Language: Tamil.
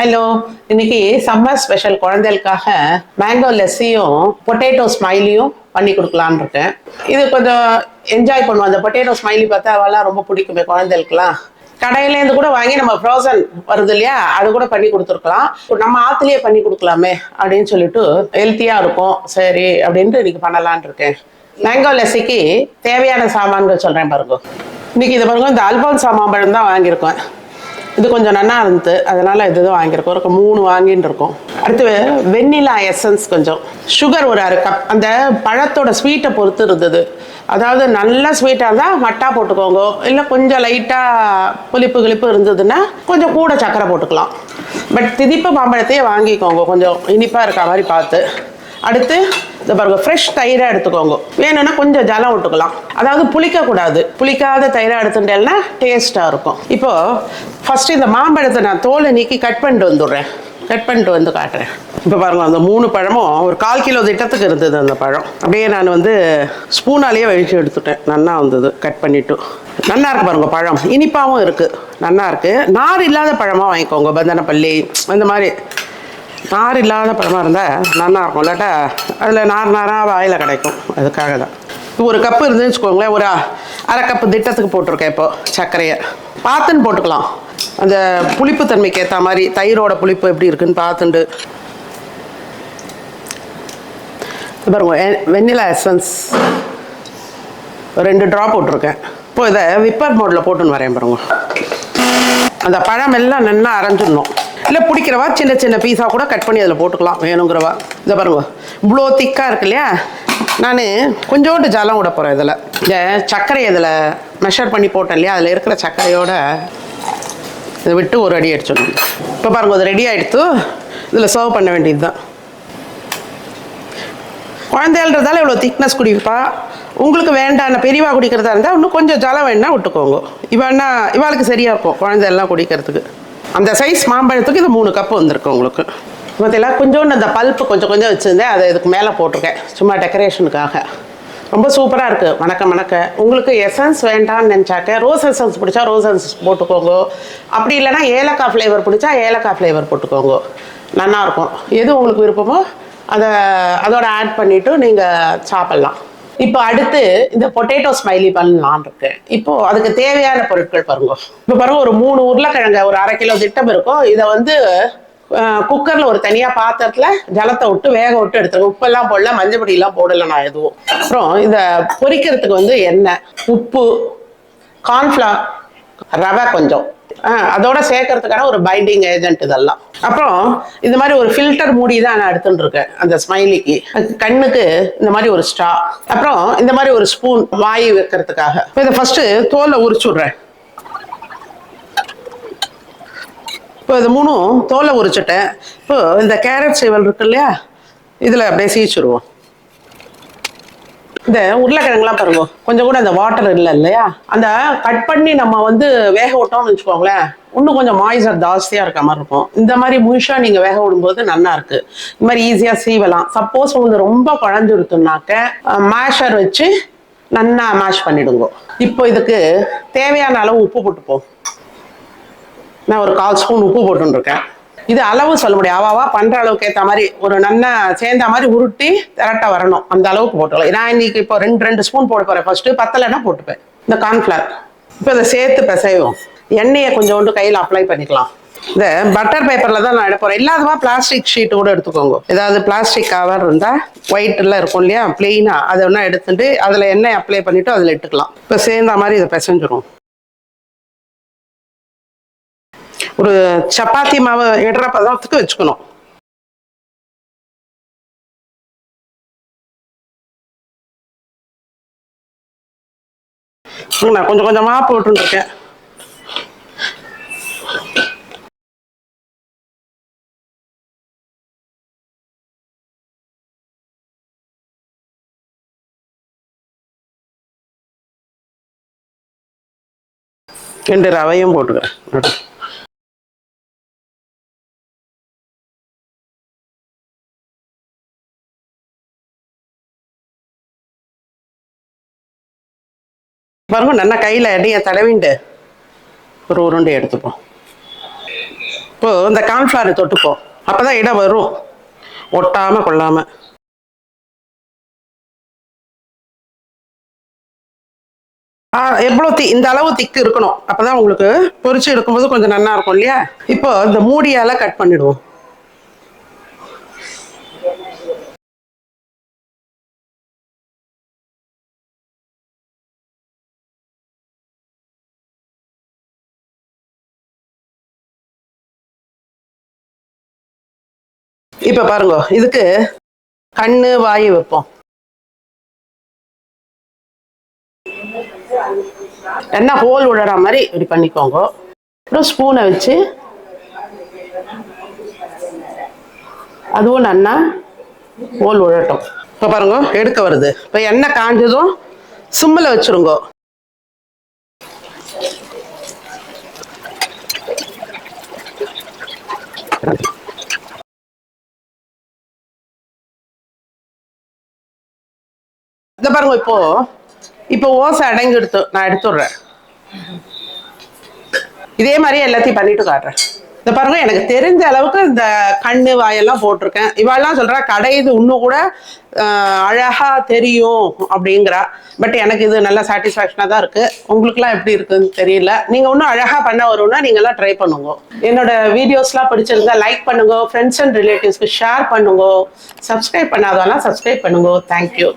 ஹலோ, இன்னைக்கு சம்மர் ஸ்பெஷல் குழந்தைகளுக்காக மேங்கோ லெஸ்ஸியும் பொட்டேட்டோ ஸ்மைலியும் பண்ணி கொடுக்கலான்னு இருக்கேன். இது கொஞ்சம் என்ஜாய் பண்ணுவோம். அந்த பொட்டேட்டோ ஸ்மைலி பார்த்தா அவெல்லாம் ரொம்ப பிடிக்குமே குழந்தைகளுக்குலாம். கடையிலேருந்து கூட வாங்கி நம்ம ஃப்ரோசன் வருது இல்லையா, அது கூட பண்ணி கொடுத்துருக்கலாம். நம்ம ஆத்துலேயே பண்ணி கொடுக்கலாமே அப்படின்னு சொல்லிட்டு ஹெல்த்தியாக இருக்கும். சரி அப்படின்ட்டு இன்னைக்கு பண்ணலான் இருக்கேன். மேங்கோ லெஸ்ஸிக்கு தேவையான சாமான்கள் சொல்கிறேன் பாருங்க. இன்னைக்கு இது பாருங்க, இந்த அல்போன்சா மாம்பழம் தான் வாங்கியிருக்கேன். இது கொஞ்சம் நல்லா இருந்தது, அதனால இதுதான் வாங்கியிருக்கோம். ஒரு 3 வாங்கின்னு இருக்கோம். அடுத்து வெண்ணிலா எசன்ஸ் கொஞ்சம், சுகர் ஒரு 1/2 கப். அந்த பழத்தோட ஸ்வீட்டை பொறுத்து இருந்தது. அதாவது நல்ல ஸ்வீட்டாக இருந்தால் மட்டா போட்டுக்கோங்க, இல்லை கொஞ்சம் லைட்டாக புளிப்பு இருந்ததுன்னா கொஞ்சம் கூட சக்கரை போட்டுக்கலாம். பட் திதிப்பு மாம்பழத்தையே வாங்கிக்கோங்க, கொஞ்சம் இனிப்பாக இருக்க மாதிரி பார்த்து. அடுத்து இந்த பாருங்க, ஃப்ரெஷ் தயிரை எடுத்துக்கோங்க. வேணும்னா கொஞ்சம் ஜலம் விட்டுக்கலாம். அதாவது புளிக்கக்கூடாது. புளிக்காத தயிரை எடுத்துட்டேன்னா டேஸ்ட்டாக இருக்கும். இப்போது ஃபஸ்ட்டு இந்த மாம்பழத்தை நான் தோலை நீக்கி கட் பண்ணிட்டு வந்துடுறேன். கட் பண்ணிட்டு வந்து காட்டுறேன். இப்போ பாருங்கள், அந்த 3 பழமும் ஒரு 1/4 கிலோ திட்டத்துக்கு இருந்தது. அந்த பழம் அப்படியே நான் ஸ்பூனாலேயே வழிச்சு எடுத்துட்டேன். நல்லா வந்தது கட் பண்ணிவிட்டு. நல்லா இருக்கு பாருங்க, பழம் இனிப்பாகவும் இருக்குது, நல்லா இருக்குது. நார் இல்லாத பழமாக வாங்கிக்கோங்க. பந்தனப்பள்ளி இந்த மாதிரி நார் இல்லாத பழமாக இருந்தால் நல்லா இருக்கும். இல்லாட்டா அதில் நாராக வாயில் கிடைக்கும். அதுக்காக தான். ஒரு கப்பு இருந்துன்னு வச்சுக்கோங்களேன், ஒரு 1/2 கப்பு திட்டத்துக்கு போட்டிருக்கேன். இப்போது சர்க்கரையை பார்த்துன்னு போட்டுக்கலாம். அந்த புளிப்பு தன்மைக்கு ஏற்ற மாதிரி தயிரோட புளிப்பு எப்படி இருக்குன்னு பார்த்துண்டு. பாருங்க, வெண்ணிலா எசன்ஸ் 2 ட்ராப் போட்டிருக்கேன். இப்போ இதை விப்பர் மோடில் போட்டுன்னு வரேன் பாருங்க. அந்த பழம் எல்லாம் நல்லா அரைஞ்சிடணும். இல்லை பிடிக்கிறவா சின்ன சின்ன பீஸாக கூட கட் பண்ணி அதில் போட்டுக்கலாம் வேணுங்கிறவா. இதை பாருங்க, இவ்வளோ திக்காக இருக்கு இல்லையா. நான் கொஞ்சோண்டு ஜலம் விட போகிறேன். இதில் இந்த சர்க்கரை இதில் மெஷர் பண்ணி போட்டேன் இல்லையா, அதில் இருக்கிற சர்க்கரையோட இதை விட்டு ஒரு அடி அடிச்சிடணும். இப்போ பாருங்க, அது ரெடி ஆகிடுத்து. இதில் சர்வ் பண்ண வேண்டியது தான். குழந்தைன்றதால இவ்வளோ திக்னஸ் குடிப்பா. உங்களுக்கு வேண்டாம் பெரியவா குடிக்கிறதா இருந்தால் இன்னும் கொஞ்சம் ஜலம் வேணா விட்டுக்கோங்க. இவாளுக்கு சரியாக இருக்கும் குழந்தையெல்லாம் குடிக்கிறதுக்கு. அந்த சைஸ் மாம்பழத்துக்கு இது 3 கப்பு வந்திருக்கு உங்களுக்கு. மற்றெல்லாம் கொஞ்சோண்டு அந்த பல்ப்பு கொஞ்சம் வச்சுருந்தேன், அதை இதுக்கு மேலே போட்டிருக்கேன் சும்மா டெக்கரேஷனுக்காக. ரொம்ப சூப்பராக இருக்குது. மணக்க உங்களுக்கு எசன்ஸ் வேண்டாம்னு நினச்சாக்க ரோஸ் எசன்ஸ் பிடிச்சா ரோஸ் எசன்ஸ் போட்டுக்கோங்க. அப்படி இல்லைனா ஏலக்காய் ஃப்ளேவர் பிடிச்சா ஏலக்காய் ஃப்ளேவர் போட்டுக்கோங்க. நல்லாயிருக்கும். எது உங்களுக்கு விருப்பமோ அதோட ஆட் பண்ணிவிட்டு நீங்கள் சாப்பிட்லாம். இப்போ அடுத்து இந்த பொட்டேட்டோ ஸ்மைலி பண்ணலான் இருக்கேன். இப்போ அதுக்கு தேவையான பொருட்கள் பாருங்க. இப்போ பாருங்க, ஒரு 3 உருளைக்கிழங்கு, ஒரு 1/2 கிலோ திட்டம் இருக்கும். இதை குக்கரில் ஒரு தனியாக பாத்திரத்தில் ஜலத்தை விட்டு வேக விட்டு எடுத்துருங்க. உப்பெல்லாம் போடல, மஞ்சப்பொடியெல்லாம் போடலை நான் எதுவும். அப்புறம் இதை பொரிக்கிறதுக்கு எண்ணெய், உப்பு, கார்ன்ஃப்ளவர், ரவை கொஞ்சம், அதோட சேர்க்கறதுக்கான ஒரு பைண்டிங் ஏஜென்ட் இதெல்லாம். அப்புறம் இந்த மாதிரி ஒரு ஃபில்டர் மூடி தான் நான் எடுத்துட்டு இருக்கேன் அந்த ஸ்மைலிக்கு. கண்ணுக்கு இந்த மாதிரி ஒரு ஸ்ட்ரா, அப்புறம் இந்த மாதிரி ஒரு ஸ்பூன் வாய் வைக்கிறதுக்காக. இப்போ இதை ஃபர்ஸ்ட் தோலை உரிச்சுடுறேன். இப்போ இது 3 தோலை உரிச்சுட்டேன். இப்போ இந்த கேரட் சேவல் இருக்கு இல்லையா, இதில் அப்படியே சீச்சிடுவோம். இந்த உருளைக்கிழங்குலாம் பாருங்க, கொஞ்சம் கூட அந்த வாட்டர் இல்லை இல்லையா, அந்த கட் பண்ணி நம்ம வேக விட்டோம்னு வச்சுக்கோங்களேன், இன்னும் கொஞ்சம் மாய்ச்சர் ஜாஸ்தியாக இருக்க மாதிரி இருக்கும். இந்த மாதிரி முழுஷா நீங்கள் வேக விடும்போது நல்லா இருக்கு. இந்த மாதிரி ஈஸியாக சீவலாம். சப்போஸ் ரொம்ப குழஞ்சுடுத்துனாக்க மேஷர் வச்சு நல்லா மேஷ் பண்ணிடுங்க. இப்போ இதுக்கு தேவையான அளவு உப்பு போட்டுப்போம். நான் ஒரு 1/4 ஸ்பூன் உப்பு போட்டுருக்கேன். இது அளவு சொல்ல முடியும், அவாவா பண்ற அளவுக்கு ஏற்ற மாதிரி ஒரு நல்லா சேர்ந்த மாதிரி உருட்டி திரட்ட வரணும். அந்த அளவுக்கு போட்டுக்கலாம். நான் இன்னைக்கு இப்போ 2 ஸ்பூன் போட போறேன். ஃபர்ஸ்ட் பத்தலைன்னா போட்டுப்பேன். இந்த கார்ன்ஃப்ளவர் இப்போ இதை சேர்த்து பிசைவோம். எண்ணெயை கொஞ்சோண்டு கையில் அப்ளை பண்ணிக்கலாம். இந்த பட்டர் பேப்பர்ல தான் நான் எடுப்போறேன். இல்லாதவா பிளாஸ்டிக் ஷீட் கூட எடுத்துக்கோங்க. ஏதாவது பிளாஸ்டிக் கவர் இருந்தால் ஒயிட்ல இருக்கும் இல்லையா, பிளெயினா, அதை ஒன்றா எடுத்துட்டு அதில் எண்ணெய் அப்ளை பண்ணிட்டு அதில் இட்டுக்கலாம். இப்போ சேர்ந்த மாதிரி இதை பிசைஞ்சிரும். ஒரு சப்பாத்தி மாவு இடற பதத்துக்கு வச்சுக்கணும். நான் கொஞ்சமா போட்டுருக்கேன். ரெண்டு ரவையும் போட்டுக்கிறேன். பாருங்க, நல்லா கையில் எண்ணெயை தடவிண்டு ஒரு உருண்டை எடுத்துப்போம். இப்போ இந்த கார்ன்ஃப்ளவர் தொட்டுப்போம், அப்பதான் இடம் வரும், ஒட்டாம கொள்ளாம. எவ்வளோ இந்த அளவு திக்கு இருக்கணும், அப்பதான் உங்களுக்கு பொரிச்சு எடுக்கும்போது கொஞ்சம் நல்லா இருக்கும் இல்லையா. இப்போ இந்த மூடியால கட் பண்ணிடுவோம். இப்ப பாருங்க, இதுக்கு கண்ணு வாய் வைப்போம். என்ன ஹோல் விடுற மாதிரி இப்படி பண்ணிக்கோங்க. அப்புறம் ஸ்பூனை வச்சு அதுவும் நல்லா ஹோல் விழட்டும். இப்போ பாருங்க எடுக்க வருது. இப்போ எண்ணெய் காஞ்சதும் சிம்மில் வச்சுருங்க. இதை பாருங்க, இப்போ ஓசை அடங்கி நான் எடுத்துடுறேன். இதே மாதிரி எல்லாத்தையும் பண்ணிட்டு காட்டுறேன். இதை பாருங்க, எனக்கு தெரிஞ்ச அளவுக்கு இந்த கண்ணு வாயெல்லாம் போட்டிருக்கேன். இவாள்லாம் சொல்றா கடை இது இன்னும் கூட அழகா தெரியும் அப்படிங்கிறா. பட் எனக்கு இது நல்ல சாட்டிஸ்ஃபேக்ஷனாக தான் இருக்கு. உங்களுக்குலாம் எப்படி இருக்குன்னு தெரியல. நீங்க இன்னும் அழகா பண்ண வரும்னா நீங்க எல்லாம் ட்ரை பண்ணுங்க. என்னோட வீடியோஸ்லாம் பிடிச்சிருந்தா லைக் பண்ணுங்க, ஃப்ரெண்ட்ஸ் அண்ட் ரிலேட்டிவ்ஸ்க்கு ஷேர் பண்ணுங்க, சப்ஸ்கிரைப் பண்ணாதவெல்லாம் சப்ஸ்கிரைப் பண்ணுங்க. தேங்க்யூ.